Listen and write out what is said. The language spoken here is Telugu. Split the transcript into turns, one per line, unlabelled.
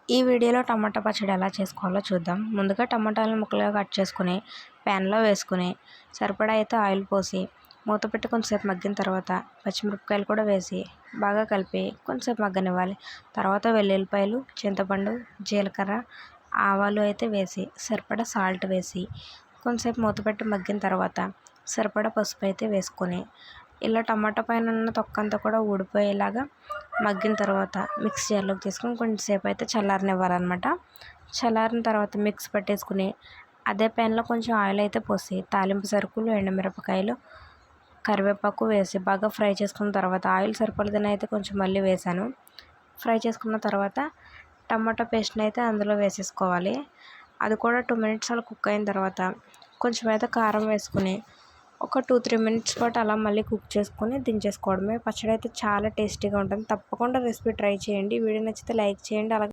ఈ వీడియోలో టమాటా పచ్చడి ఎలా చేసుకోవాలో చూద్దాం. ముందుగా టమాటాలను ముక్కలుగా కట్ చేసుకుని ప్యాన్లో వేసుకుని సరిపడా అయితే ఆయిల్ పోసి మూత పెట్టి కొంచెంసేపు మగ్గిన తర్వాత పచ్చిమిరపకాయలు కూడా వేసి బాగా కలిపి కొంచెంసేపు మగ్గనివ్వాలి. తర్వాత వెల్లుల్లిపాయలు, చింతపండు, జీలకర్ర, ఆవాలు అయితే వేసి సరిపడా సాల్ట్ వేసి కొంచెంసేపు మూత పెట్టి మగ్గిన తర్వాత సరిపడా పసుపు అయితే వేసుకొని ఇలా టమాటా పైన ఉన్న తొక్కంతా కూడా ఊడిపోయేలాగా మగ్గిన తర్వాత మిక్స్ జార్లోకి తీసుకొని కొంచెంసేపు అయితే చల్లారనివ్వాలన్నమాట. చల్లారిన తర్వాత మిక్స్ పట్టేసుకుని అదే ప్యాన్లో కొంచెం ఆయిల్ అయితే పోసి తాలింపు సరుకులు, ఎండుమిరపకాయలు, కరివేపాకు వేసి బాగా ఫ్రై చేసుకున్న తర్వాత ఆయిల్ సరిపడదని అయితే కొంచెం మళ్ళీ వేసాను. ఫ్రై చేసుకున్న తర్వాత టమాటా పేస్ట్ని అయితే అందులో వేసేసుకోవాలి. అది కూడా 2 మినిట్స్ అలా కుక్ అయిన తర్వాత కొంచెం అయితే కారం వేసుకుని ఒక 2-3 మినిట్స్ పాటు అలా మళ్ళీ కుక్ చేసుకొని దించేసుకోవడమే. పచ్చడి అయితే చాలా టేస్టీగా ఉంటుంది. తప్పకుండా రెసిపీ ట్రై చేయండి. వీడియో నచ్చితే లైక్ చేయండి. అలాగే